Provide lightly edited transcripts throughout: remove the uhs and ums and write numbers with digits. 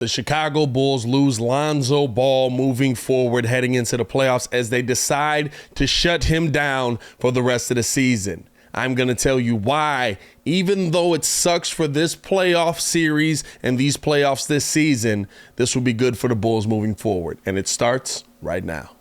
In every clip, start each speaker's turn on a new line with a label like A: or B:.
A: The Chicago Bulls lose Lonzo Ball moving forward heading into the playoffs as they decide to shut him down for the rest of the season. I'm going to tell you why, even though it sucks for this playoff series and these playoffs this season, this will be good for the Bulls moving forward. And it starts right now.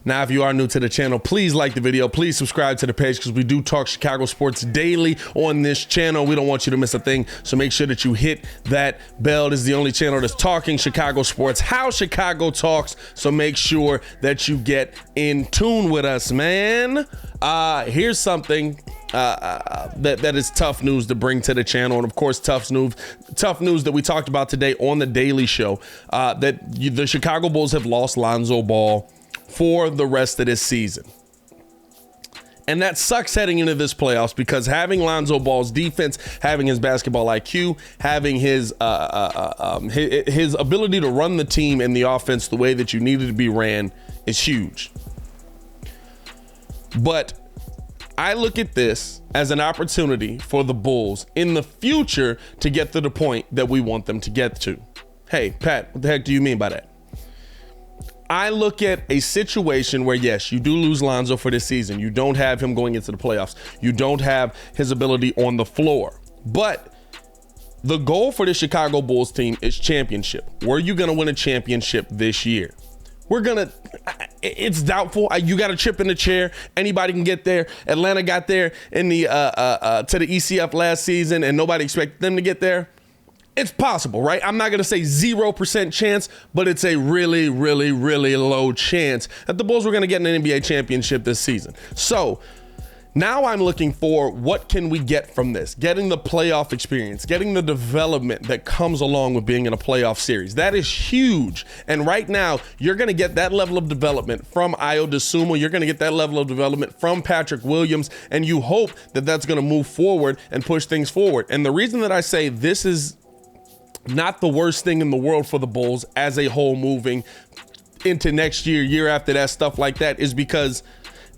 A: Now, if you are new to the channel, please like the video. Please subscribe to the page because we do talk Chicago sports daily on this channel. We don't want you to miss a thing. So make sure that you hit that bell. This is the only channel that's talking Chicago sports, how Chicago talks. So make sure that you get in tune with us, man. Here's something that is tough news to bring to the channel. And of course, tough news that we talked about today on the Daily Show, that the Chicago Bulls have lost Lonzo Ball for the rest of this season. And that sucks heading into this playoffs because having Lonzo Ball's defense, having his basketball IQ, having his ability to run the team and the offense the way that you needed to be ran is huge. But I look at this as an opportunity for the Bulls in the future to get to the point that we want them to get to. Hey, Pat, what the heck do you mean by that? I look at a situation where, yes, you do lose Lonzo for this season. You don't have him going into the playoffs. You don't have his ability on the floor. But the goal for the Chicago Bulls team is championship. Were you going to win a championship this year? It's doubtful. You got a chip in the chair. Anybody can get there. Atlanta got there in the to the ECF last season and nobody expected them to get there. It's possible, right? I'm not going to say 0% chance, but it's a really, really, really low chance that the Bulls were going to get an NBA championship this season. So now I'm looking for what can we get from this? Getting the playoff experience, getting the development that comes along with being in a playoff series. That is huge. And right now, you're going to get that level of development from Ayo Dosunmu. You're going to get that level of development from Patrick Williams. And you hope that that's going to move forward and push things forward. And the reason that I say this is not the worst thing in the world for the Bulls as a whole moving into next year, year after that, stuff like that, is because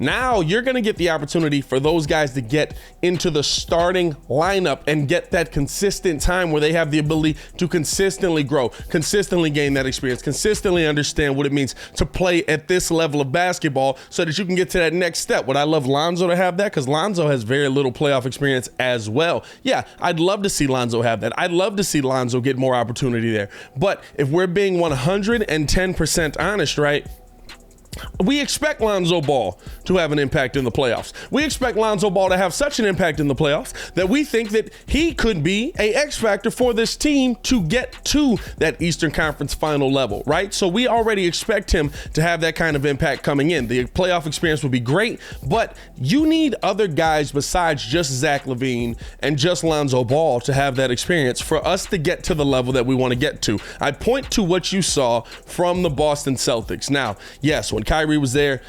A: now you're going to get the opportunity for those guys to get into the starting lineup and get that consistent time where they have the ability to consistently grow, consistently gain that experience, consistently understand what it means to play at this level of basketball so that you can get to that next step. Would I love Lonzo to have that? Because Lonzo has very little playoff experience as well. Yeah, I'd love to see Lonzo have that. I'd love to see Lonzo get more opportunity there. But if we're being 110% honest, right? We expect Lonzo Ball to have an impact in the playoffs. We expect Lonzo Ball to have such an impact in the playoffs that we think that he could be a X factor for this team to get to that Eastern Conference final level, right? So we already expect him to have that kind of impact coming in. The playoff experience would be great, but you need other guys besides just Zach LaVine and just Lonzo Ball to have that experience for us to get to the level that we want to get to. I point to what you saw from the Boston Celtics. Now, yes, when Kyrie was there,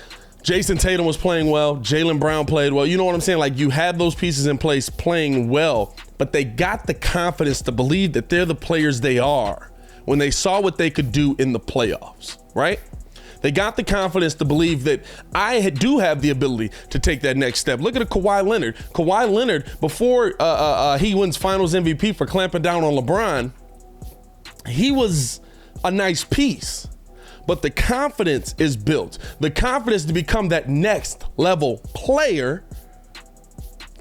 A: Jason Tatum was playing well, Jaylen Brown played well. You know what I'm saying? Like, you had those pieces in place playing well, but they got the confidence to believe that they're the players they are when they saw what they could do in the playoffs, right? They got the confidence to believe that I do have the ability to take that next step. Look at Kawhi Leonard. Kawhi Leonard, before he wins Finals MVP for clamping down on LeBron, he was a nice piece. But the confidence is built. The confidence to become that next level player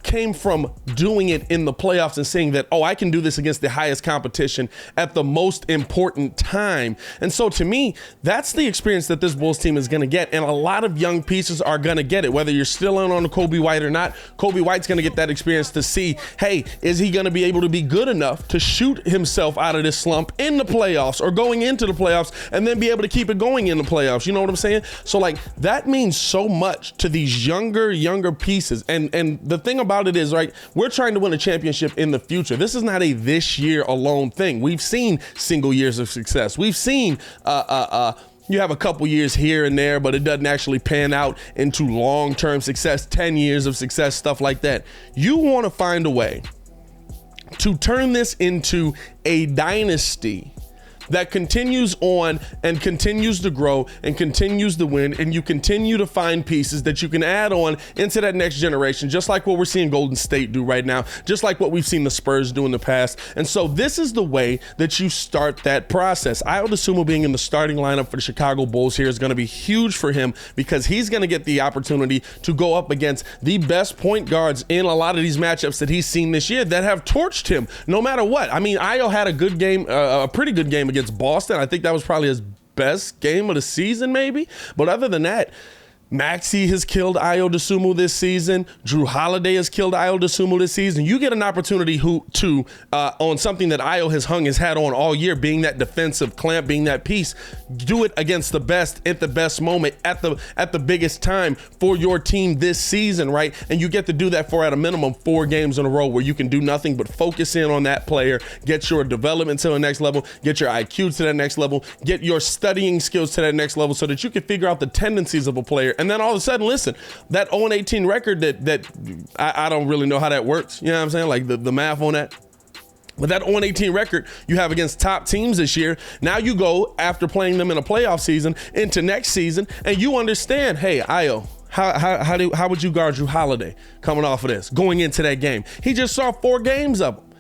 A: came from doing it in the playoffs and saying that, oh, I can do this against the highest competition at the most important time. And so to me, that's the experience that this Bulls team is going to get. And a lot of young pieces are going to get it, whether you're still in on Kobe White or not. Kobe White's going to get that experience to see, hey, is he going to be able to be good enough to shoot himself out of this slump in the playoffs or going into the playoffs and then be able to keep it going in the playoffs? You know what I'm saying? So like, that means so much to these younger pieces. And the thing about it is, right, we're trying to win a championship in the future. This is not a this year alone thing. We've seen single years of success. We've seen you have a couple years here and there, but it doesn't actually pan out into long-term success, 10 years of success, stuff like that. You want to find a way to turn this into a dynasty that continues on and continues to grow and continues to win, and you continue to find pieces that you can add on into that next generation, just like what we're seeing Golden State do right now, just like what we've seen the Spurs do in the past. And so this is the way that you start that process. Ayo Dosunmu being in the starting lineup for the Chicago Bulls here is going to be huge for him, because he's going to get the opportunity to go up against the best point guards in a lot of these matchups that he's seen this year that have torched him no matter what. I mean, Ayo had a good game, a pretty good game against Boston. I think that was probably his best game of the season, maybe. But other than that, Maxey has killed Ayo Dosunmu this season. Drew Holiday has killed Ayo Dosunmu this season. You get an opportunity on something that Ayo has hung his hat on all year, being that defensive clamp, being that piece. Do it against the best at the best moment at the biggest time for your team this season, right? And you get to do that for at a minimum 4 games in a row where you can do nothing but focus in on that player, get your development to the next level, get your IQ to that next level, get your studying skills to that next level so that you can figure out the tendencies of a player. And then all of a sudden, listen, that 0-18 record that I don't really know how that works. You know what I'm saying? Like the math on that. But that 0-18 record you have against top teams this year, now you go after playing them in a playoff season into next season, and you understand, hey, Ayo, how would you guard Drew Holiday coming off of this, going into that game? He just saw 4 games of them.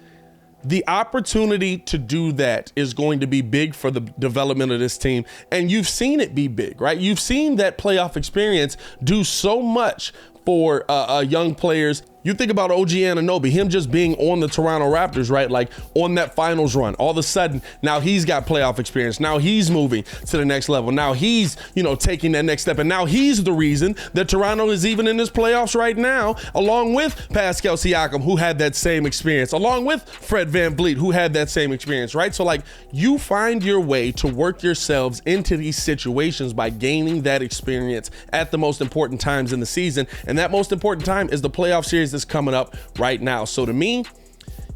A: The opportunity to do that is going to be big for the development of this team. And you've seen it be big, right? You've seen that playoff experience do so much for young players. You think about OG Anunoby, him just being on the Toronto Raptors, right? Like on that finals run, all of a sudden, now he's got playoff experience. Now he's moving to the next level. Now he's, taking that next step. And now he's the reason that Toronto is even in this playoffs right now, along with Pascal Siakam, who had that same experience, along with Fred VanVleet, who had that same experience, right? So like you find your way to work yourselves into these situations by gaining that experience at the most important times in the season. And that most important time is the playoff series that's coming up right now. So to me,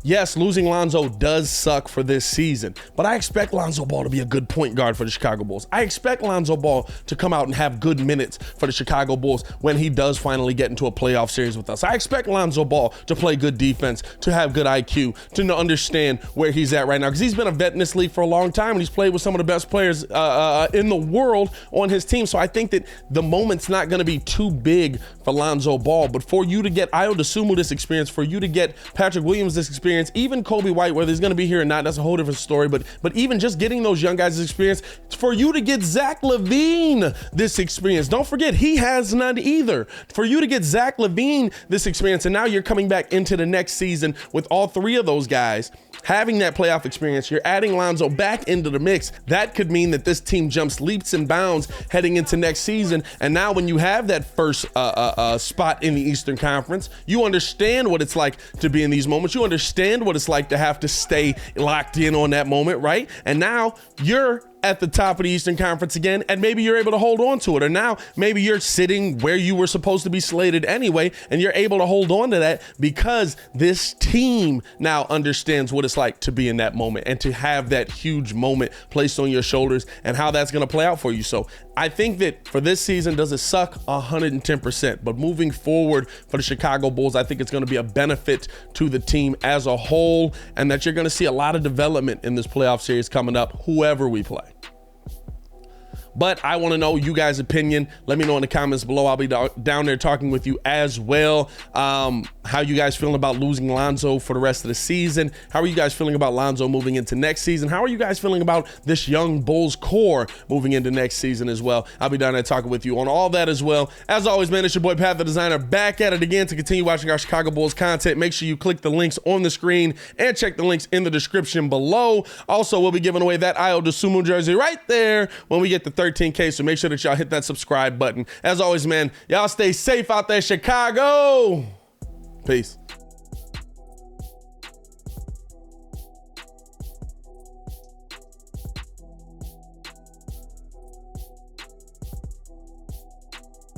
A: yes, losing Lonzo does suck for this season, but I expect Lonzo Ball to be a good point guard for the Chicago Bulls. I expect Lonzo Ball to come out and have good minutes for the Chicago Bulls when he does finally get into a playoff series with us. I expect Lonzo Ball to play good defense, to have good IQ, to understand where he's at right now, because he's been a vet in this league for a long time, and he's played with some of the best players in the world on his team. So I think that the moment's not going to be too big for Lonzo Ball, but for you to get Ayo Dosunmu this experience, for you to get Patrick Williams this experience, even Kobe White, whether he's going to be here or not, that's a whole different story. But even just getting those young guys' experience, for you to get Zach LaVine this experience, don't forget he has none either. For you to get Zach LaVine this experience, and now you're coming back into the next season with all 3 of those guys having that playoff experience, you're adding Lonzo back into the mix. That could mean that this team jumps leaps and bounds heading into next season. And now when you have that first spot in the Eastern Conference, you understand what it's like to be in these moments. You understand what it's like to have to stay locked in on that moment, right? And now you're at the top of the Eastern Conference again, and maybe you're able to hold on to it. Or now maybe you're sitting where you were supposed to be slated anyway, and you're able to hold on to that because this team now understands what it's like to be in that moment and to have that huge moment placed on your shoulders and how that's going to play out for you. So I think that for this season, does it suck? 110%. But moving forward for the Chicago Bulls, I think it's going to be a benefit to the team as a whole, and that you're going to see a lot of development in this playoff series coming up, whoever we play. But I want to know you guys' opinion. Let me know in the comments below. I'll be down there talking with you as well. How you guys feeling about losing Lonzo for the rest of the season? How are you guys feeling about Lonzo moving into next season? How are you guys feeling about this young Bulls core moving into next season as well? I'll be down there talking with you on all that as well. As always, man, it's your boy Pat the Designer back at it again to continue watching our Chicago Bulls content. Make sure you click the links on the screen and check the links in the description below. Also, we'll be giving away that Ayo Dosunmu jersey right there when we get to 13K, so make sure that y'all hit that subscribe button. As always, man, y'all stay safe out there, Chicago. Peace.